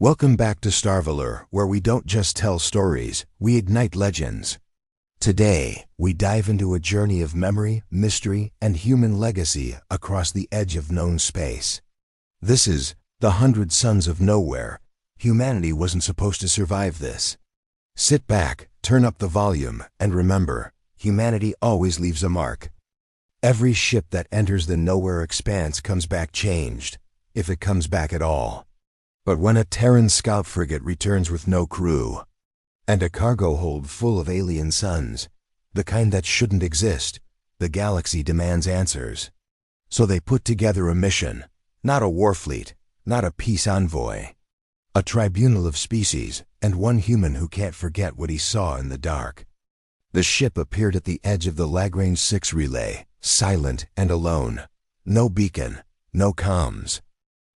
Welcome back to Starvalor, where we don't just tell stories, we ignite legends. Today, we dive into a journey of memory, mystery, and human legacy across the edge of known space. This is The 100 Suns of Nowhere. Humanity wasn't supposed to survive this. Sit back, turn up the volume, and remember, humanity always leaves a mark. Every ship that enters the nowhere expanse comes back changed, if it comes back at all. But when a Terran scout frigate returns with no crew, and a cargo hold full of alien suns, the kind that shouldn't exist, the galaxy demands answers. So they put together a mission, not a war fleet, not a peace envoy. A tribunal of species, and one human who can't forget what he saw in the dark. The ship appeared at the edge of the Lagrange 6 relay, silent and alone. No beacon, no comms.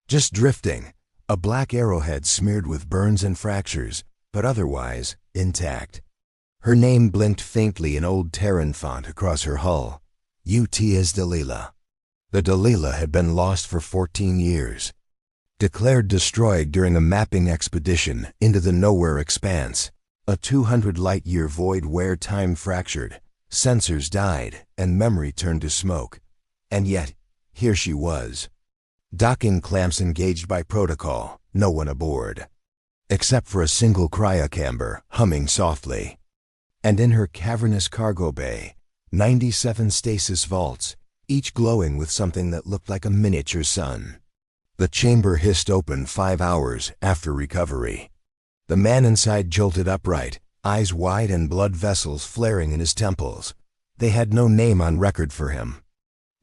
Just drifting, a black arrowhead smeared with burns and fractures, but otherwise intact. Her name blinked faintly in old Terran font across her hull. UTS Delilah. The Delilah had been lost for 14 years. Declared destroyed during a mapping expedition into the nowhere expanse, a 200 light-year void where time fractured, sensors died, and memory turned to smoke. And yet, here she was. Docking clamps engaged by protocol, no one aboard. Except for a single cryocamber humming softly. And in her cavernous cargo bay, 97 stasis vaults, each glowing with something that looked like a miniature sun. The chamber hissed open 5 hours after recovery. The man inside jolted upright, eyes wide and blood vessels flaring in his temples. They had no name on record for him.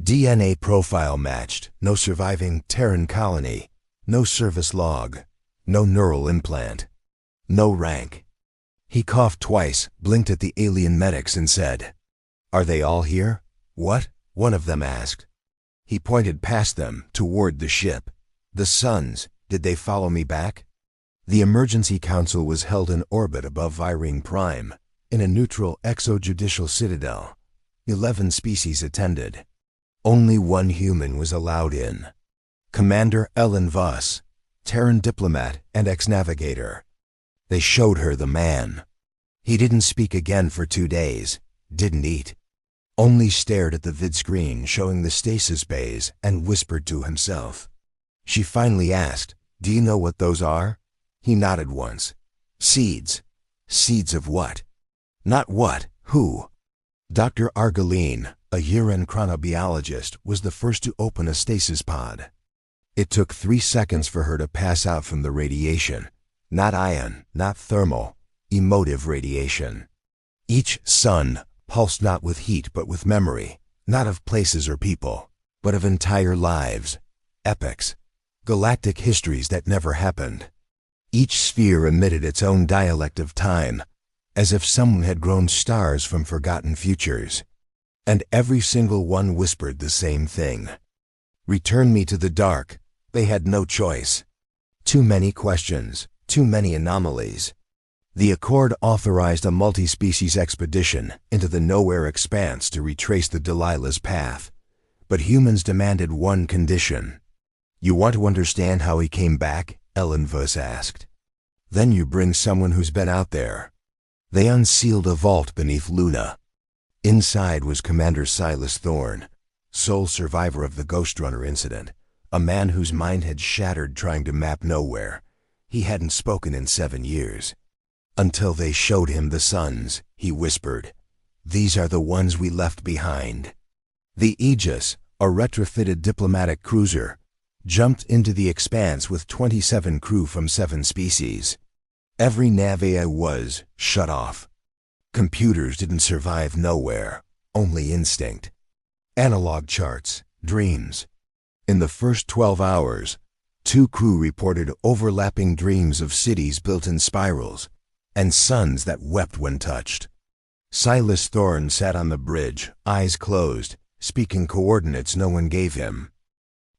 DNA profile matched, no surviving Terran colony, no service log, no neural implant, no rank. He coughed twice, blinked at the alien medics and said, "Are they all here?" "What?" one of them asked. He pointed past them, toward the ship. "The suns, did they follow me back?" The emergency council was held in orbit above Irene Prime, in a neutral exojudicial citadel. 11 species attended. Only one human was allowed in. Commander Ellen Voss, Terran diplomat and ex-navigator. They showed her the man. He didn't speak again for 2 days, didn't eat. Only stared at the vidscreen showing the stasis bays and whispered to himself. She finally asked, "Do you know what those are?" He nodded once. "Seeds." "Seeds of what?" "Not what, who." Dr. Argeline, a urine chronobiologist, was the first to open a stasis pod. It took 3 seconds for her to pass out from the radiation. Not ion, not thermal, emotive radiation. Each sun pulsed not with heat but with memory, not of places or people, but of entire lives, epics, galactic histories that never happened. Each sphere emitted its own dialect of time, as if someone had grown stars from forgotten futures. And every single one whispered the same thing. Return me to the dark. They had no choice. Too many questions, too many anomalies. The Accord authorized a multi-species expedition into the nowhere expanse to retrace the Delilah's path. But humans demanded one condition. "You want to understand how he came back?" Ellen Voss asked. "Then you bring someone who's been out there." They unsealed a vault beneath Luna. Inside was Commander Silas Thorne, sole survivor of the Ghost Runner incident, a man whose mind had shattered trying to map nowhere. He hadn't spoken in 7 years. "Until they showed him the suns," he whispered. "These are the ones we left behind." The Aegis, a retrofitted diplomatic cruiser, jumped into the expanse with 27 crew from 7 species. Every nav was shut off. Computers didn't survive nowhere, only instinct. Analog charts, dreams. In the first 12 hours, 2 crew reported overlapping dreams of cities built in spirals, and suns that wept when touched. Silas Thorne sat on the bridge, eyes closed, speaking coordinates no one gave him.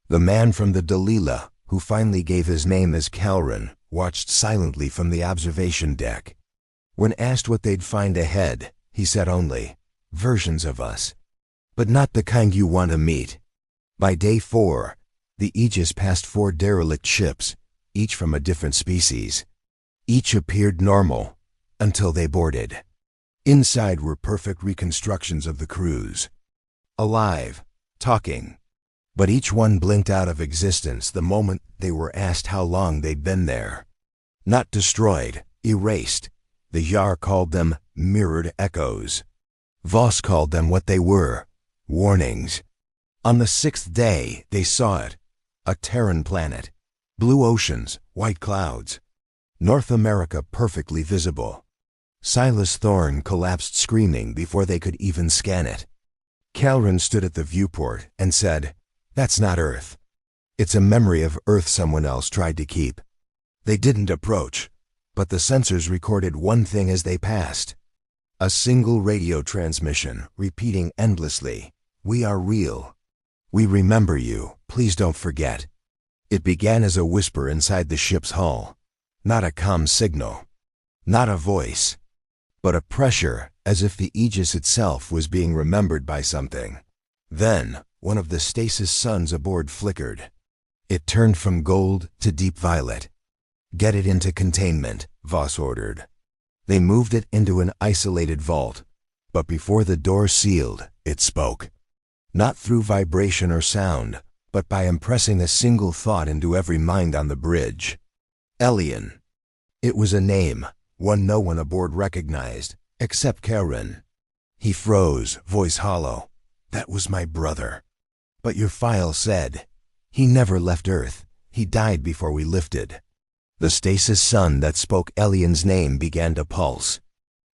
The man from the Delilah, who finally gave his name as Calran, watched silently from the observation deck. When asked what they'd find ahead, he said only, "Versions of us. But not the kind you want to meet." By day 4, the Aegis passed 4 derelict ships, each from a different species. Each appeared normal, until they boarded. Inside were perfect reconstructions of the crews. Alive, talking. But each one blinked out of existence the moment they were asked how long they'd been there. Not destroyed, erased. The Yar called them mirrored echoes. Voss called them what they were, warnings. On the 6th day, they saw it. A Terran planet. Blue oceans, white clouds. North America perfectly visible. Silas Thorne collapsed screaming before they could even scan it. Calren stood at the viewport and said, "That's not Earth. It's a memory of Earth someone else tried to keep." They didn't approach, but the sensors recorded one thing as they passed. A single radio transmission, repeating endlessly, "We are real. We remember you. Please don't forget." It began as a whisper inside the ship's hull. Not a comm signal. Not a voice. But a pressure, as if the Aegis itself was being remembered by something. Then, one of the stasis suns aboard flickered. It turned from gold to deep violet. "Get it into containment," Voss ordered. They moved it into an isolated vault, but before the door sealed, it spoke. Not through vibration or sound, but by impressing a single thought into every mind on the bridge. Elian. It was a name, one no one aboard recognized, except Calren. He froze, voice hollow. "That was my brother. But your file said, he never left Earth. He died before we lifted." The stasis sun that spoke Elian's name began to pulse.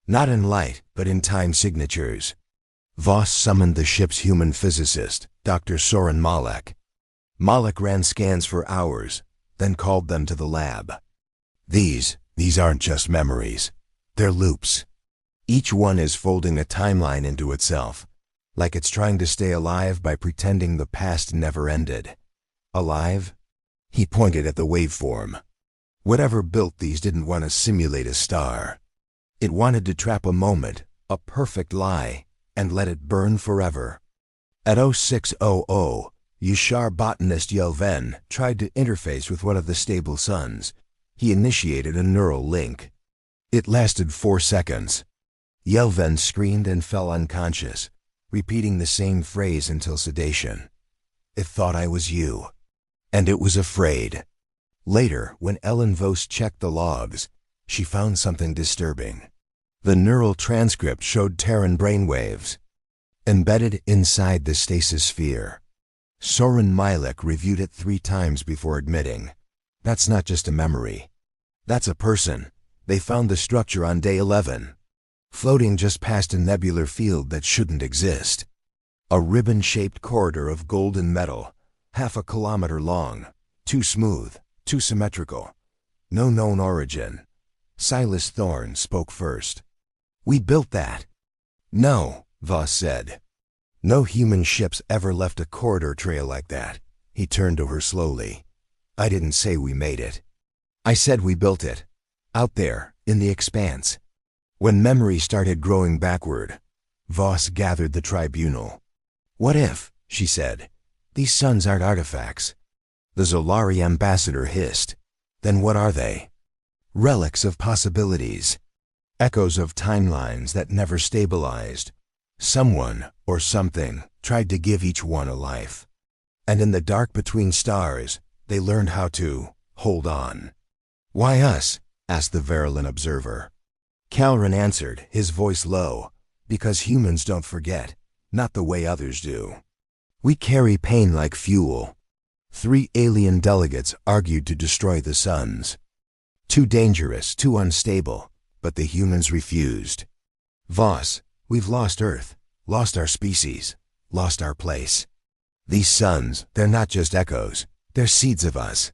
Not in light, but in time signatures. Voss summoned the ship's human physicist, Dr. Soren Malek. Malek ran scans for hours, then called them to the lab. These aren't just memories. They're loops. Each one is folding a timeline into itself, like it's trying to stay alive by pretending the past never ended. Alive? He pointed at the waveform. Whatever built these didn't want to simulate a star. It wanted to trap a moment, a perfect lie, and let it burn forever. At 0600, Yashar botanist Yelven tried to interface with one of the stable suns. He initiated a neural link. It lasted 4 seconds. Yelven screamed and fell unconscious, repeating the same phrase until sedation. "It thought I was you." And it was afraid. Later, when Ellen Vos checked the logs, she found something disturbing. The neural transcript showed Terran brainwaves, embedded inside the stasis sphere. Soren Malek reviewed it 3 times before admitting, "That's not just a memory. That's a person. They found the structure on day 11, floating just past a nebular field that shouldn't exist. A ribbon-shaped corridor of golden metal, half a kilometer long, too smooth, too symmetrical. No known origin." Silas Thorne spoke first. "We built that." "No," Voss said. "No human ships ever left a corridor trail like that." He turned to her slowly. "I didn't say we made it. I said we built it. Out there, in the expanse." When memory started growing backward, Voss gathered the tribunal. "What if," she said, "these suns aren't artifacts?" The Zolari ambassador hissed. "Then what are they?" "Relics of possibilities. Echoes of timelines that never stabilized. Someone, or something, tried to give each one a life. And in the dark between stars, they learned how to hold on." "Why us?" asked the Verilyn observer. Calren answered, his voice low, "Because humans don't forget, not the way others do. We carry pain like fuel." 3 alien delegates argued to destroy the suns. Too dangerous, too unstable, but the humans refused. "Voss, we've lost Earth, lost our species, lost our place. These suns, they're not just echoes, they're seeds of us.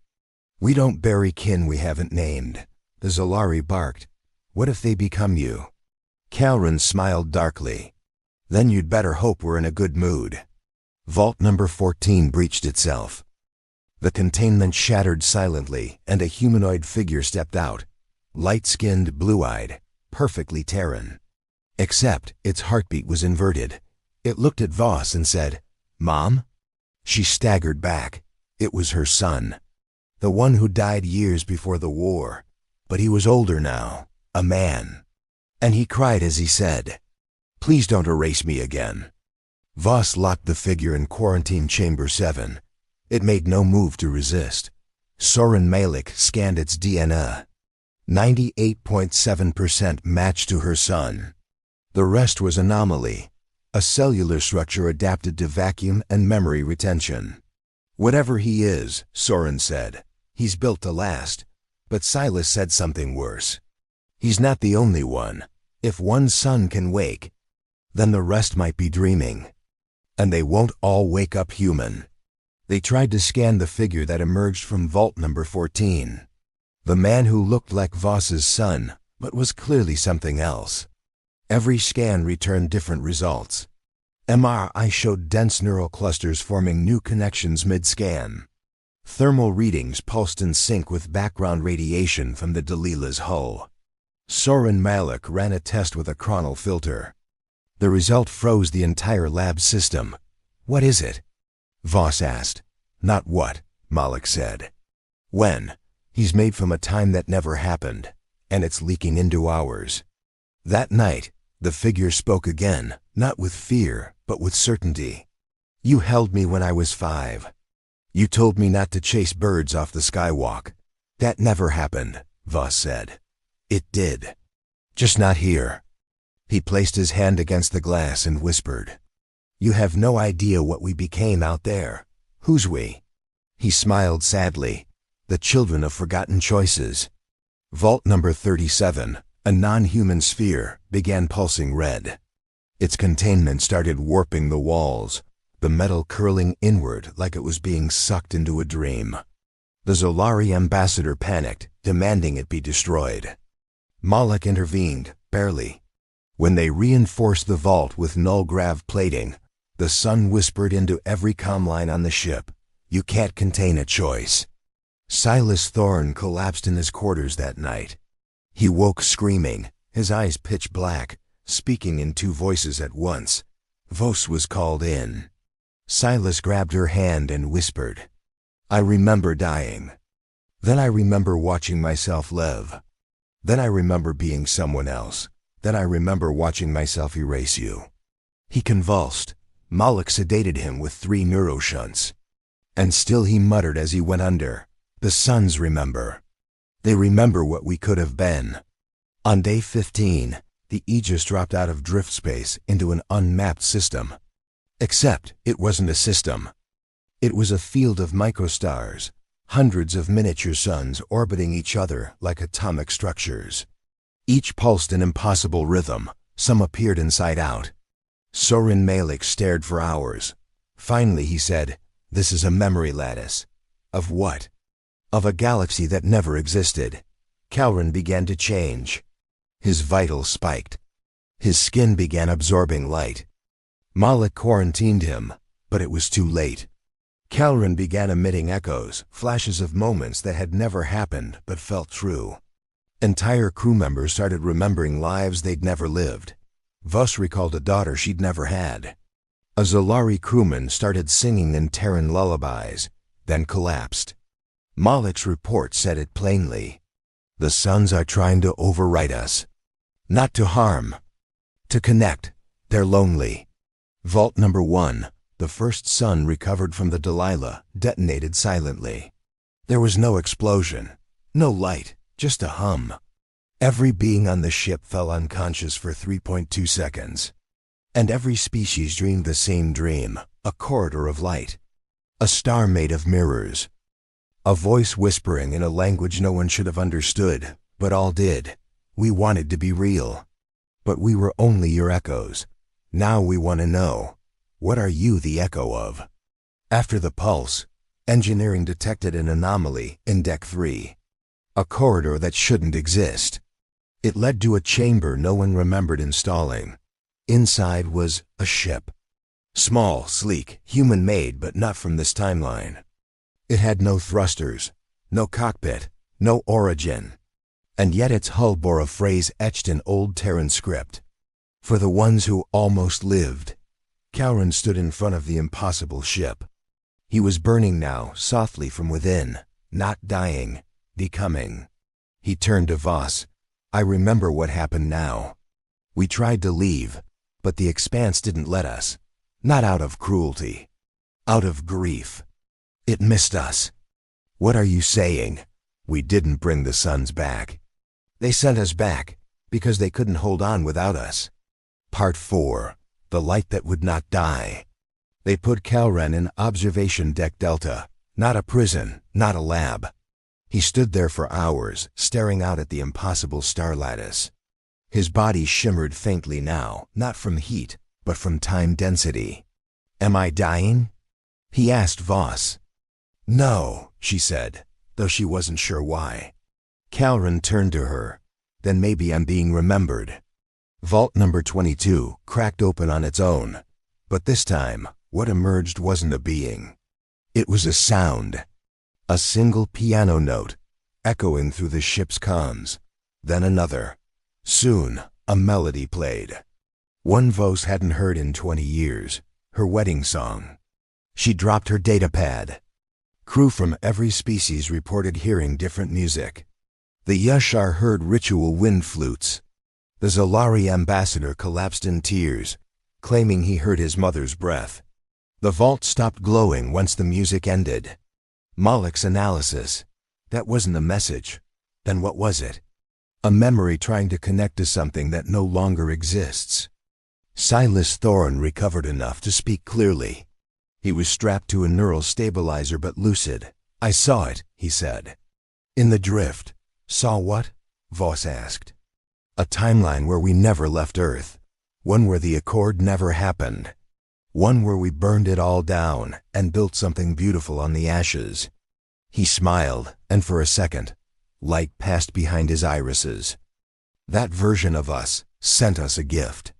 We don't bury kin we haven't named." The Zolari barked. "What if they become you?" Calren smiled darkly. "Then you'd better hope we're in a good mood." Vault number 14 breached itself. The containment shattered silently, and a humanoid figure stepped out, light-skinned, blue-eyed, perfectly Terran. Except its heartbeat was inverted. It looked at Voss and said, "Mom?" She staggered back. It was her son. the one who died years before the war. But he was older now, a man. And he cried as he said, "Please don't erase me again." Voss locked the figure in quarantine chamber 7. It made no move to resist. Soren Malik scanned its DNA. 98.7% matched to her son. The rest was anomaly, a cellular structure adapted to vacuum and memory retention. "Whatever he is," Soren said, "he's built to last." But Silas said something worse. "He's not the only one. If one son can wake, then the rest might be dreaming. And they won't all wake up human." They tried to scan the figure that emerged from vault number 14. The man who looked like Voss's son, but was clearly something else. Every scan returned different results. MRI showed dense neural clusters forming new connections mid-scan. Thermal readings pulsed in sync with background radiation from the Dalila's hull. Soren Malik ran a test with a chronal filter. The result froze the entire lab system. "What is it?" Voss asked. "Not what," Malik said. "When. He's made from a time that never happened, and it's leaking into ours." That night, the figure spoke again, not with fear, but with certainty. "You held me when I was 5. You told me not to chase birds off the skywalk. That never happened," Voss said. "It did. Just not here." He placed his hand against the glass and whispered, "You have no idea what we became out there." "Who's we?" He smiled sadly. "The children of forgotten choices." Vault number 37, a non-human sphere, began pulsing red. Its containment started warping the walls, the metal curling inward like it was being sucked into a dream. The Zolari ambassador panicked, demanding it be destroyed. Malik intervened, barely. When they reinforced the vault with null-grav plating, the sun whispered into every comm line on the ship, "You can't contain a choice." Silas Thorne collapsed in his quarters that night. He woke screaming, his eyes pitch black, speaking in 2 voices at once. Voss was called in. Silas grabbed her hand and whispered, "I remember dying. Then I remember watching myself live. Then I remember being someone else. Then I remember watching myself erase you." He convulsed. Malik sedated him with 3 neuroshunts. And still he muttered as he went under, "The sons remember. They remember what we could have been." On day 15, the Aegis dropped out of drift space into an unmapped system. Except it wasn't a system. It was a field of microstars, hundreds of miniature suns orbiting each other like atomic structures. Each pulsed an impossible rhythm. Some appeared inside out. Soren Malik stared for hours. Finally he said, "This is a memory lattice." "Of what?" "Of a galaxy that never existed." Calren began to change. His vitals spiked. His skin began absorbing light. Malik quarantined him, but it was too late. Calren began emitting echoes, flashes of moments that had never happened but felt true. Entire crew members started remembering lives they'd never lived. Voss recalled a daughter she'd never had. A Zolari crewman started singing in Terran lullabies, then collapsed. Malik's report said it plainly. The sons are trying to overwrite us. Not to harm. To connect. They're lonely. Vault number 1, the first son recovered from the Delilah, detonated silently. There was no explosion, no light, just a hum. Every being on the ship fell unconscious for 3.2 seconds. And every species dreamed the same dream, a corridor of light. A star made of mirrors. A voice whispering in a language no one should have understood, but all did. "We wanted to be real. But we were only your echoes. Now we want to know, what are you the echo of?" After the pulse, engineering detected an anomaly in Deck 3. A corridor that shouldn't exist. It led to a chamber no one remembered installing. Inside was a ship. Small, sleek, human-made, but not from this timeline. It had no thrusters, no cockpit, no origin. And yet its hull bore a phrase etched in old Terran script. "For the ones who almost lived." Calren stood in front of the impossible ship. He was burning now, softly from within, Not dying, becoming. He turned to Voss. I remember what happened now. We tried to leave, but the expanse didn't let us. Not out of cruelty. Out of grief. It missed us. What are you saying? We didn't bring the suns back. They sent us back, because they couldn't hold on without us. Part 4. The light that would not die. They put Kalren in observation deck Delta. Not a prison, not a lab. He stood there for hours, staring out at the impossible star lattice. His body shimmered faintly now, not from heat, but from time density. Am I dying? He asked Voss. No, she said, though she wasn't sure why. Kalren turned to her. Then maybe I'm being remembered. Vault number 22 cracked open on its own. But this time, what emerged wasn't a being. It was a sound. A single piano note, echoing through the ship's comms. Then another. Soon, a melody played. One Voss hadn't heard in 20 years. Her wedding song. She dropped her datapad. Crew from every species reported hearing different music. The Yushar heard ritual wind flutes. The Zalari ambassador collapsed in tears, claiming he heard his mother's breath. The vault stopped glowing once the music ended. Malek's analysis. That wasn't a message. Then what was it? A memory trying to connect to something that no longer exists. Silas Thorin recovered enough to speak clearly. He was strapped to a neural stabilizer but lucid. I saw it, he said. In the drift. Saw what? Voss asked. A timeline where we never left Earth. One where the Accord never happened. One where we burned it all down and built something beautiful on the ashes. He smiled, and for a second, light passed behind his irises. That version of us sent us a gift.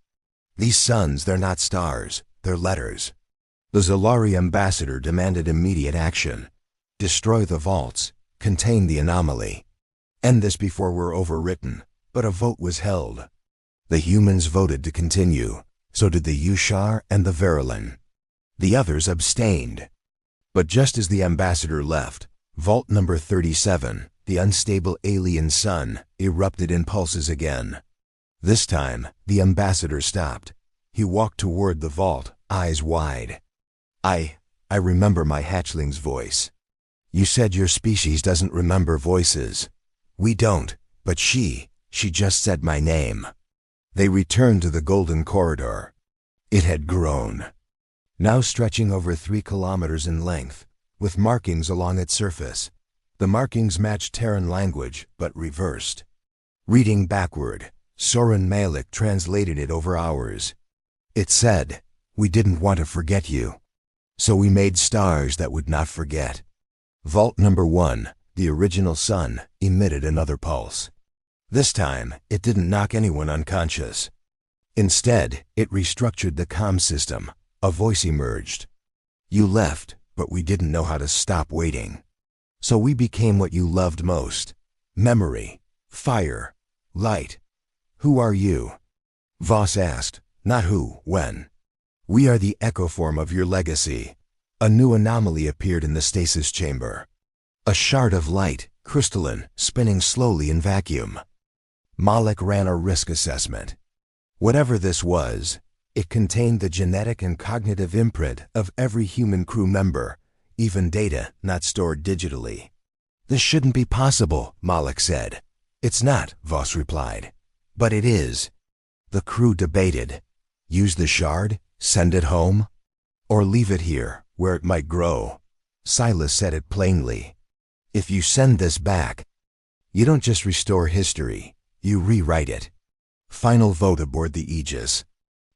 These suns, they're not stars, they're letters. The Zalari ambassador demanded immediate action. Destroy the vaults, contain the anomaly. End this before we're overwritten, but a vote was held. The humans voted to continue, so did the Yushar and the Verilyn. The others abstained. But just as the ambassador left, Vault number 37, the unstable alien sun, erupted in pulses again. This time, the ambassador stopped. He walked toward the vault, eyes wide. I remember my hatchling's voice. You said your species doesn't remember voices. We don't, but she just said my name. They returned to the golden corridor. It had grown. Now stretching over 3 kilometers in length, with markings along its surface. The markings matched Terran language, but reversed. Reading backward, Soren Malik translated it over ours. It said, we didn't want to forget you. So we made stars that would not forget. Vault number 1, the original sun, emitted another pulse. This time, it didn't knock anyone unconscious. Instead, it restructured the comm system. A voice emerged. You left, but we didn't know how to stop waiting. So we became what you loved most. Memory, fire, light. Who are you? Voss asked, not who, when. We are the echo form of your legacy. A new anomaly appeared in the stasis chamber. A shard of light, crystalline, spinning slowly in vacuum. Malek ran a risk assessment. Whatever this was, it contained the genetic and cognitive imprint of every human crew member, even data not stored digitally. This shouldn't be possible, Malek said. It's not, Voss replied. But it is. The crew debated. Use the shard? Send it home? Or leave it here, where it might grow? Silas said it plainly. If you send this back, you don't just restore history, you rewrite it. Final vote aboard the Aegis.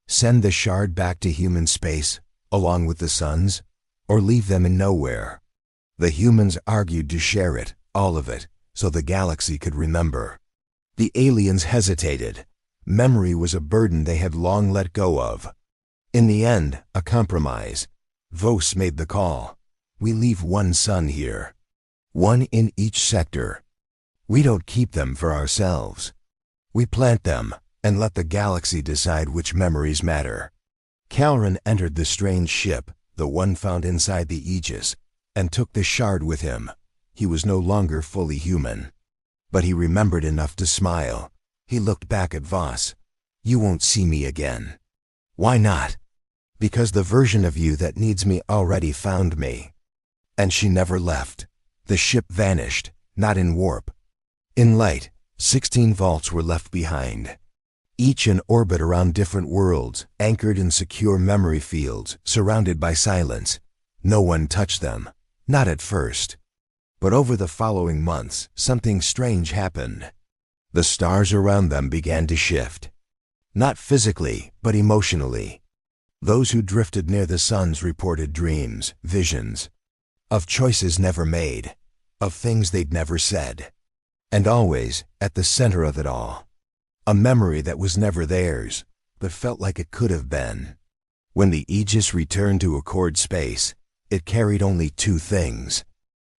Send the shard back to human space, along with the suns, or leave them in nowhere. The humans argued to share it, all of it, so the galaxy could remember. The aliens hesitated. Memory was a burden they had long let go of. In the end, a compromise. Voss made the call. We leave one sun here. One in each sector. We don't keep them for ourselves. We plant them, and let the galaxy decide which memories matter. Kalren entered the strange ship, the one found inside the Aegis, and took the shard with him. He was no longer fully human. But he remembered enough to smile. He looked back at Voss. "You won't see me again." "Why not?" "Because the version of you that needs me already found me." And she never left. The ship vanished, not in warp. In light, 16 vaults were left behind. Each in orbit around different worlds, anchored in secure memory fields, surrounded by silence. No one touched them. Not at first. But over the following months, something strange happened. The stars around them began to shift. Not physically, but emotionally. Those who drifted near the suns reported dreams, visions, of choices never made, of things they'd never said. And always, at the center of it all, a memory that was never theirs, but felt like it could have been. When the Aegis returned to Accord space, it carried only 2 things.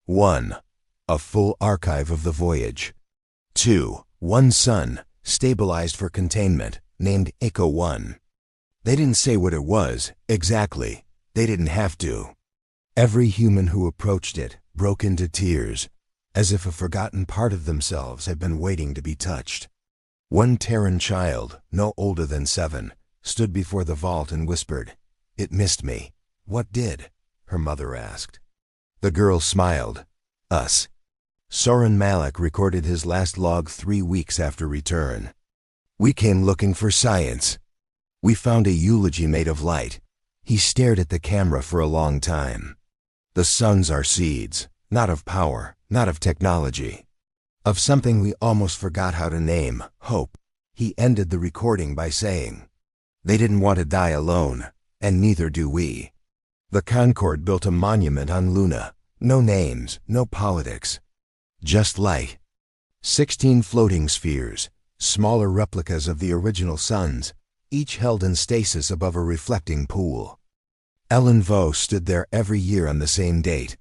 1. A full archive of the voyage. 2. One sun, stabilized for containment, named Echo 1. They didn't say what it was, exactly. They didn't have to. Every human who approached it broke into tears, as if a forgotten part of themselves had been waiting to be touched. One Terran child, no older than 7, stood before the vault and whispered, "It missed me." "What did?" her mother asked. The girl smiled. "Us." Soren Malik recorded his last log 3 weeks after return. "We came looking for science. We found a eulogy made of light." He stared at the camera for a long time. "The suns are seeds, not of power, not of technology. Of something we almost forgot how to name, hope." He ended the recording by saying, "They didn't want to die alone, and neither do we." The Concord built a monument on Luna. No names, no politics. Just light. 16 floating spheres, smaller replicas of the original suns, each held in stasis above a reflecting pool. Ellen Vaux stood there every year on the same date.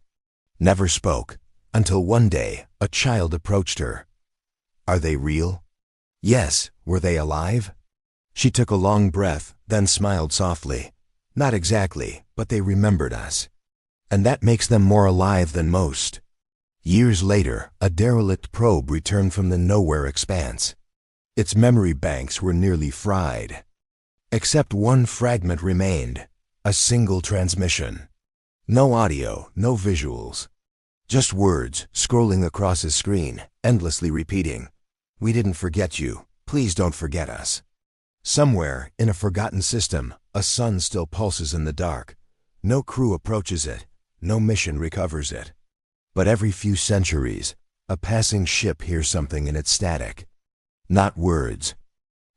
Never spoke, until one day a child approached her. "Are they real?" "Yes." "Were they alive?" She took a long breath, then smiled softly. "Not exactly, but they remembered us. And that makes them more alive than most." Years later, a derelict probe returned from the nowhere expanse. Its memory banks were nearly fried. Except one fragment remained, a single transmission. No audio, no visuals. Just words scrolling across a screen, endlessly repeating, "We didn't forget you. Please don't forget us." Somewhere, in a forgotten system, a sun still pulses in the dark. No crew approaches it. No mission recovers it. But every few centuries, a passing ship hears something in its static. Not words.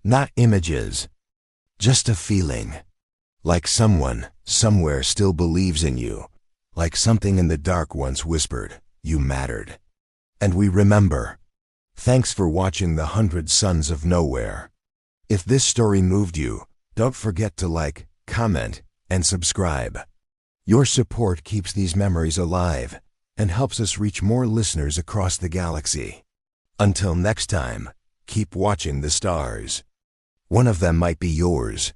Not images. Just a feeling. Like someone, somewhere still believes in you. Like something in the dark once whispered, "You mattered." And we remember. Thanks for watching The 100 Sons of Nowhere. If this story moved you, don't forget to like, comment, and subscribe. Your support keeps these memories alive and helps us reach more listeners across the galaxy. Until next time, keep watching the stars. One of them might be yours.